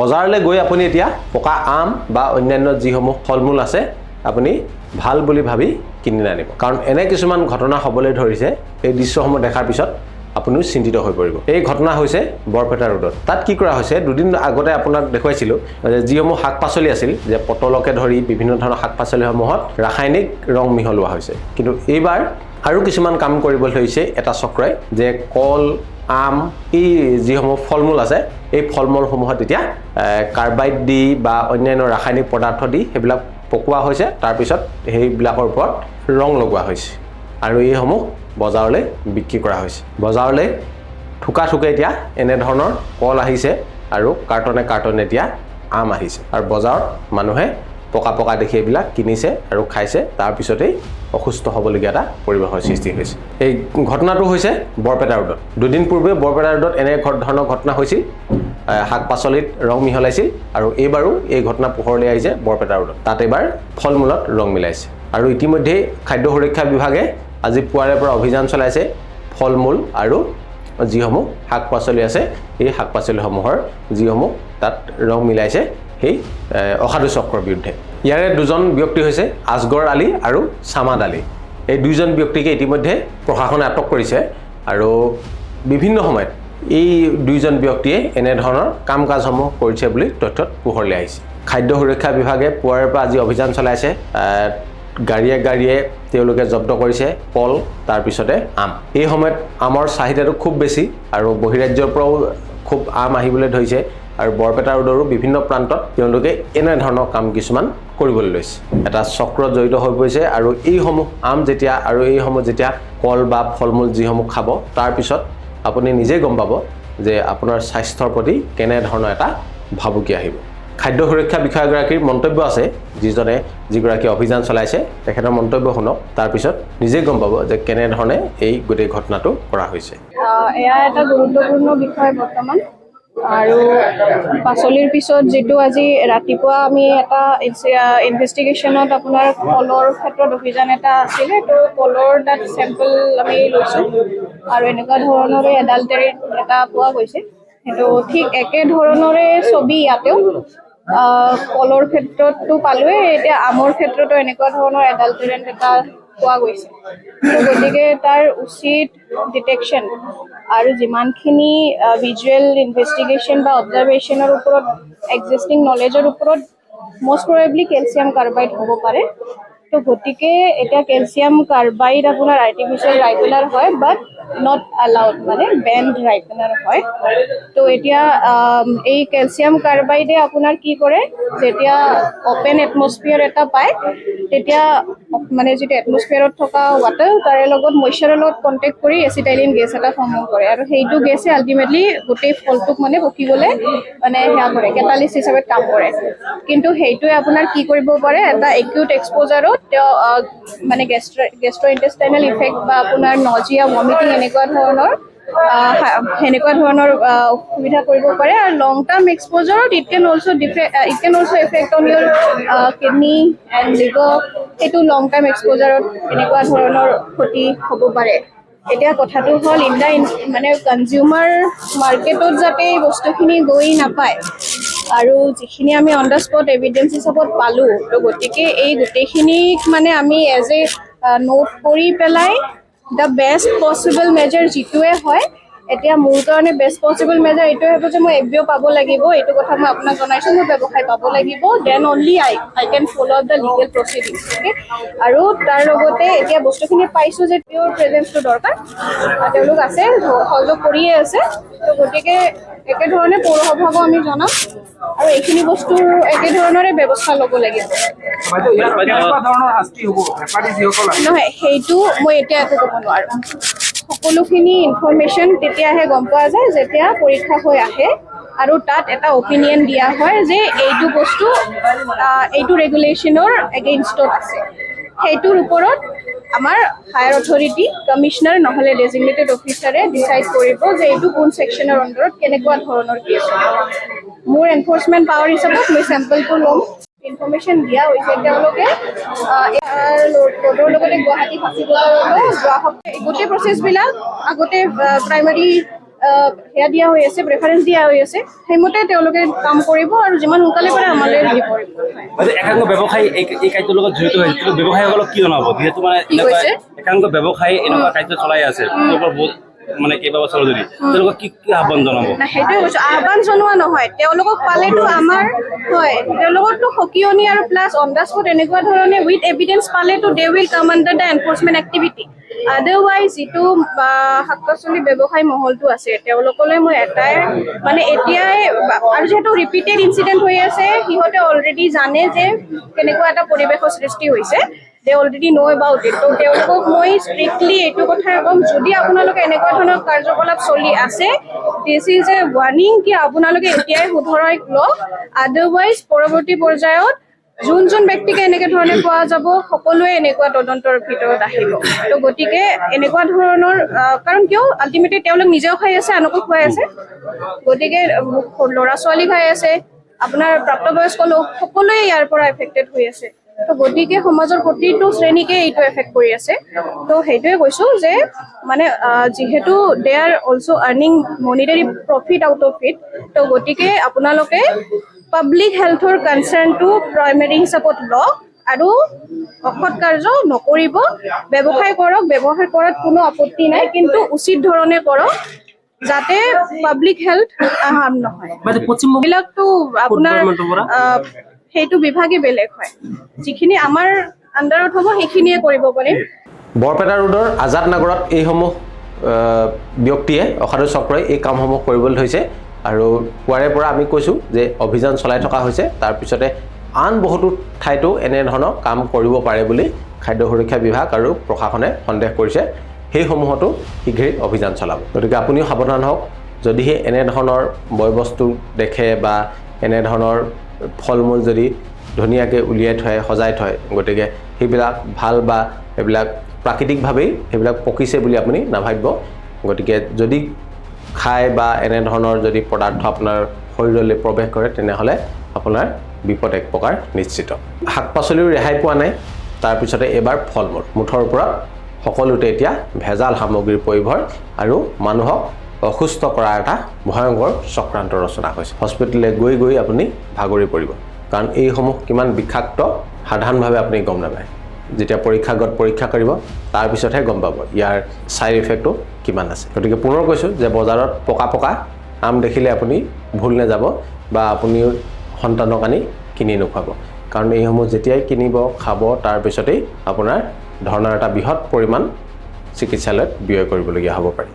বজাৰলৈ গৈ আপুনি এতিয়া পকা আম বা অন্যান্য যিসমূহ ফল-মূল আছে আপুনি ভাল বুলি ভাবি কিনি নানিব কাৰণ এনে কিছুমান ঘটনা হ'বলৈ ধৰিছে এই দৃশ্যসমূহ দেখাৰ পিছত আপুনিও চিন্তিত হৈ পৰিব এই ঘটনা হৈছে বৰপেটা ৰোডত তাত কি কৰা হৈছে দুদিন আগতে আপোনাক দেখুৱাইছিলোঁ যে যিসমূহ শাক-পাচলি আছিল যে পটলকে ধৰি বিভিন্ন ধৰণৰ শাক-পাচলিসমূহত ৰাসায়নিক ৰং মিহলোৱা হৈছে কিন্তু এইবাৰ আৰু কিছুমান কাম কৰিবলৈ ধৰিছে এটা চক্ৰই যে কল আম এই যিসমূহ ফল-মূল আছে এই ফল-মূলসমূহত এতিয়া কাৰ্বাইড দি বা অন্যান্য ৰাসায়নিক পদাৰ্থ দি সেইবিলাক পকোৱা হৈছে তাৰ পিছত সেইবিলাকৰ ওপৰত ৰং লগোৱা হৈছে আৰু এইসমূহ বজাৰলৈ বিক্ৰী কৰা হৈছে বজাৰলৈ ঠুকা এতিয়া এনে ধৰণৰ কল আহিছে আৰু কাৰ্টনে এতিয়া আম আহিছে আৰু বজাৰত মানুহে পকা দেখি এইবিলাক কিনিছে আৰু খাইছে তাৰ পিছতেই অসুস্থ হ'বলগীয়া এটা পৰিৱেশৰ সৃষ্টি হৈছে এই ঘটনাটো হৈছে বৰপেটা ৰোডত দুদিন পূৰ্বে বৰপেটা ৰোডত এনে ধৰণৰ ঘটনা হৈছিল শাক-পাচলিত ৰং মিহলাইছিল আৰু এইবাৰো এই ঘটনা পোহৰলৈ আহিছে বৰপেটা ৰোডত তাত এবাৰ ফল-মূলত ৰং মিলাইছে আৰু ইতিমধ্যে খাদ্য সুৰক্ষা বিভাগে আজি পুৱাৰে পৰা অভিযান চলাইছে ফল-মূল আৰু যিসমূহ শাক-পাচলি আছে এই শাক-পাচলিসমূহৰ যিসমূহ তাত ৰং মিলাইছে সেই অসাধু চক্ৰৰ বিৰুদ্ধে ইয়াৰে দুজন ব্যক্তি হৈছে আজগৰ আলী আৰু সামাদ আলী এই দুইজন ব্যক্তিকে ইতিমধ্যে প্ৰশাসনে আটক কৰিছে আৰু বিভিন্ন সময়ত এই দুইজন ব্যক্তিয়ে এনে ধৰণৰ কাম-কাজসমূহ কৰিছে বুলি তথ্যত পোহৰলৈ আহিছে খাদ্য সুৰক্ষা বিভাগে পুৱাৰে পৰা আজি অভিযান চলাইছে গাড়ীয়ে তেওঁলোকে জব্দ কৰিছে কল তাৰ পিছতে আম এই সময়ত আমৰ চাহিদাটো খুব বেছি আৰু বহিৰাজ্যৰ পৰাও খুব আম আহিবলৈ ধৰিছে আৰু বৰপেটা ৰোডৰো বিভিন্ন প্ৰান্তত তেওঁলোকে এনে ধৰণৰ কাম কিছুমান কৰিবলৈ লৈছে এটা চক্ৰ জড়িত হৈ পৰিছে আৰু এইসমূহ আম যেতিয়া আৰু এইসমূহ যেতিয়া কল বা ফল-মূল যিসমূহ খাব তাৰ পিছত আপুনি নিজে গম পাব যে আপোনাৰ স্বাস্থ্যৰ প্ৰতি কেনে ধৰণৰ এটা ভাবুকি আহিব খাদ্য সুৰক্ষা বিষয়াগৰাকীৰ মন্তব্য আছে যিগৰাকী অভিযান চলাইছে তেখেতৰ মন্তব্য শুনক তাৰ পিছত নিজে গম পাব যে কেনে ধৰণে এই গোটেই ঘটনাটো কৰা হৈছে এয়া এটা গুৰুত্বপূৰ্ণ বিষয় বৰ্তমান আৰু পাচলিৰ পিছত যেটো আজি ৰাতিপুৱা আমি এটা ইনভেষ্টিগেশ্যনত আপোনাৰ কলৰ ক্ষেত্ৰত অভিযান এটা আছিলে তো কলৰ তাত চেম্পল আমি লৈছোঁ আৰু এনেকুৱা ধৰণৰে এডাল্টেৰেট এটা পোৱা গৈছে সেইটো ঠিক একে ধৰণৰে ছবি ইয়াতেও কলৰ ক্ষেত্ৰতো পালোৱে এতিয়া আমৰ ক্ষেত্ৰতো এনেকুৱা ধৰণৰ এডাল্টেৰেণ্ট এটা পোৱা গৈছে গতিকে তাৰ উচিত ডিটেকশ্যন আৰু যিমানখিনি ভিজুৱেল ইনভেষ্টিগেশ্যন বা অবজাৰভেশ্যনৰ ওপৰত এক্সিষ্টিং নলেজৰ ওপৰত মষ্ট প্ৰবেবলি কেলছিয়াম কাৰ্বাইড হ'ব পাৰে তো গতিকে এতিয়া কেলছিয়াম কাৰ্বাইড আপোনাৰ আৰ্টিফিচিয়েল ৰাইপেনাৰ হয় বাট নট এলাউড মানে বেণ্ড ৰাইপেনাৰ হয় তো এতিয়া এই কেলছিয়াম কাৰ্বাইডে আপোনাৰ কি কৰে যেতিয়া অপেন এটমস্ফিয়াৰ এটা পায় তেতিয়া মানে যিটো এটমস্ফিয়াৰত থকা ৱাটাৰ তাৰে লগত মইশ্চাৰৰ লগত কণ্টেক্ট কৰি এচিটাইলিন গেছ এটা ফৰ্ম কৰে আৰু সেইটো গেছে আল্টিমেটলি গোটেই ফলটোক মানে পকিবলৈ মানে সেয়া কৰে কেটালিষ্ট হিচাপে কাম কৰে কিন্তু সেইটোৱে আপোনাৰ কি কৰিব পাৰে এটা একিউট এক্সপ'জাৰত মানে গেষ্ট্ৰইণ্টেষ্টাইনেল ইফেক্ট বা আপোনাৰ নজিয়া ভমিটিং এনেকুৱা ধৰণৰ অসুবিধা কৰিব পাৰে আৰু লং টাৰ্ম এক্সপ'জাৰত it can also' affect on your kidney and liver সেইটো লং টাৰ্ম এক্সপ'জাৰত এনেকুৱা ধৰণৰ ক্ষতি হ'ব পাৰে এতিয়া কথাটো হ'ল মানে কনজিউমাৰ মাৰ্কেটত যাতে এই বস্তুখিনি গৈ নাপায় আৰু যিখিনি আমি অন দ্য স্পট এভিডেন্স হিচাপত পালোঁ তো গতিকে এই গোটেইখিনিক মানে আমি এজ এ নোট কৰি পেলাই দ্য বেষ্ট পচিবল মেজাৰ যিটোৱে হয় এতিয়া মোৰ কাৰণে বেষ্ট পচিবল মেজাৰ এইটোৱে হ'ব যে মই এফবিঅ' পাব লাগিব এইটো কথা মই আপোনাক জনাইছোঁ মোৰ ব্যৱসায় পাব লাগিব then only I can follow' the legal proceedings okay আৰু তাৰ লগতে এতিয়া বস্তুখিনি পাইছোঁ যে তেওঁৰ প্ৰেজেঞ্চটো দৰকাৰ তেওঁলোক আছে সহযোগ কৰিয়ে আছে তো গতিকে একেধৰণে পৌৰসভাকো আমি জনাম আৰু এইখিনি বস্তু একেধৰণৰে ব্যৱস্থা ল'ব লাগিব নহয় সেইটো মই এতিয়া একো ক'ব নোৱাৰোঁ সকলোখিনি ইনফৰমেশ্যন তেতিয়াহে গম পোৱা যায় যেতিয়া পৰীক্ষা হৈ আহে আৰু তাত এটা অপিনিয়ন দিয়া হয় যে এইটো বস্তু এইটো ৰেগুলেশ্যনৰ এগেইনষ্টত আছে সেইটোৰ ওপৰত আমাৰ হায়াৰ অথৰিটি কমিশনাৰ নহ'লে ডেজিগনেটেড অফিচাৰে ডিচাইড কৰিব যে এইটো কোন ছেকশ্যনৰ অন্তৰত কেনেকুৱা ধৰণৰ কেছ মোৰ এনফৰ্চমেণ্ট পাৱাৰ হিচাপত মই চেম্পলটো ল'ম ইনফৰমেশ্যন দিয়া হৈছে তেওঁলোকে ৰোডৰ লগতে গুৱাহাটী হস্পিটেললৈ যোৱা সপ্তাহে গোটেই প্ৰচেছবিলাক আগতে প্ৰাইমাৰী সেয়া দিয়া হৈ আছে, প্ৰেফাৰেঞ্চ দিয়া হৈ আছে, সেইমতে তেওঁলোকে কাম কৰিব আৰু যিমান সোনকালে পাৰে আমালৈ ৰিলিভ কৰিব। একাংশ ব্যৱসায়ী এই কাৰ্যৰ লগত জড়িত হৈছে, কিন্তু ব্যৱসায়ীসকলক কি জনাব যিহেতু মানে কি কৈছে? একাংশ ব্যৱসায়ী এনেকুৱা কাৰ্য চলাই আছে মানে কেইবাবছৰ ধৰি, তেওঁলোকক কি আহ্বান জনাব? না সেইটোৱে কৈছো, আহ্বান জনোৱা নহয়, তেওঁলোকক পালেতো আমাৰ হয়, তেওঁলোককতো সকিয়নি আৰু প্লাছ অন দ্য স্পট এনেকুৱা ধৰণে উইথ এভিডেন্স পালেতো they will come under the enforcement activity. Otherwise যিটো শাক পাচলি ব্যৱসায় মহলটো আছে তেওঁলোকলৈ মই এটাই মানে এতিয়াই, আৰু যিহেতু ৰিপিটেড ইনচিডেণ্ট হৈ আছে, সিহঁতে অলৰেডি জানে যে কেনেকুৱা এটা পৰিৱেশৰ সৃষ্টি হৈছে, they already know about it. তো তেওঁলোকক মই ষ্ট্ৰিক্টলি এইটো কথা ক'ম, যদি আপোনালোকে এনেকুৱা ধৰণৰ কাৰ্যকলাপ চলি আছে, দিছ ইজ এ ৱাৰ্ণিং কি আপোনালোকে এতিয়াই শুধৰাই লওক, আদাৰৱাইজ পৰৱৰ্তী পৰ্যায়ত যোন ব্যক্তিকে এনেকে ধৰণে পোৱা যাব সকলোৱে এনেকুৱা তদন্তৰ ভিতৰত আহিব। তো গতিকে এনেকুৱা ধৰণৰ কাৰণ কিয় আল্টিমেটলি তেওঁলোক নিজেও খাই আছে, আনকো খুৱাই আছে, গতিকে ল'ৰা ছোৱালী খাই আছে, আপোনাৰ প্ৰাপ্তবয়স্ক লোক সকলোৱে ইয়াৰ পৰা এফেক্টেড হৈ আছে। তো গতিকে সমাজৰ প্ৰতিটো শ্ৰেণীকে এইটো এফেক্ট কৰি আছে। তো সেইটোৱে কৈছো যে মানে যিহেতু they are also' earning monetary profit out of it, তো গতিকে আপোনালোকে পাব্লিক হেল্থৰ কনচাৰ্ণটো প্ৰাইমেৰী হিচাপত লওক আৰু অসৎ কাৰ্য নকৰিব। ব্যৱসায় কৰক, ব্যৱসায় কৰাত কোনো আপত্তি নাই, কিন্তু উচিত ধৰণে কৰক যাতে পাব্লিক হেল্থ হাৰ্ম নহয়। এইবিলাকতো আপোনাৰ সেইটো বিভাগে বেলেগ হয়, যিখিনি আমাৰ আণ্ডাৰত হ'ব সেইখিনিয়ে কৰিব পাৰিম। বৰপেটা ৰোডৰ আজাদ নগৰত এইসমূহ ব্যক্তিয়ে অসাধু চক্ৰই এই কামসমূহ কৰিবলৈ ধৰিছে আৰু পুৱাৰে পৰা আমি কৈছোঁ যে অভিযান চলাই থকা হৈছে। তাৰপিছতে আন বহুতো ঠাইতো এনেধৰণৰ কাম কৰিব পাৰে বুলি খাদ্য সুৰক্ষা বিভাগ আৰু প্ৰশাসনে সন্দেহ কৰিছে। সেইসমূহতো শীঘ্ৰেই অভিযান চলাব। গতিকে আপুনিও সাৱধান হওক, যদিহে এনেধৰণৰ বয়-বস্তু দেখে বা এনেধৰণৰ ফল মূল যদি ধুনীয়াকৈ উলিয়াই থয়, সজাই থয়, গতিকে সেইবিলাক ভাল বা এইবিলাক প্ৰাকৃতিকভাৱেই সেইবিলাক পকিছে বুলি আপুনি নাভাবিব। গতিকে যদি খায় বা এনেধৰণৰ যদি পদাৰ্থ আপোনাৰ শৰীৰলৈ প্ৰৱেশ কৰে, তেনেহ'লে আপোনাৰ বিপদ এক প্ৰকাৰ নিশ্চিত। শাক পাচলিও ৰেহাই পোৱা নাই, তাৰপিছতে এবাৰ ফল মূল, মুঠৰ ওপৰত সকলোতে এতিয়া ভেজাল সামগ্ৰীৰ পৰিভৰ আৰু মানুহক অসুস্থ কৰাৰ এটা ভয়ংকৰ চক্ৰান্ত ৰচনা হৈছে। হস্পিটেললৈ গৈ গৈ আপুনি ভাগৰি পৰিব, কাৰণ এইসমূহ কিমান বিষাক্ত সাধাৰণভাৱে আপুনি গম নাপায়। যেতিয়া পৰীক্ষাগাৰত পৰীক্ষা কৰিব তাৰপিছতহে গম পাব ইয়াৰ ছাইড ইফেক্টটো কিমান আছে। গতিকে পুনৰ কৈছোঁ যে বজাৰত পকা পকা আম দেখিলে আপুনি ভুল নাযাব বা আপুনিও সন্তানক আনি কিনি নোখোৱাব, কাৰণ এইসমূহ যেতিয়াই কিনিব খাব তাৰপিছতেই আপোনাৰ ধৰণৰ এটা বৃহৎ পৰিমাণ চিকিৎসালয়ত ব্যয় কৰিবলগীয়া হ'ব পাৰে।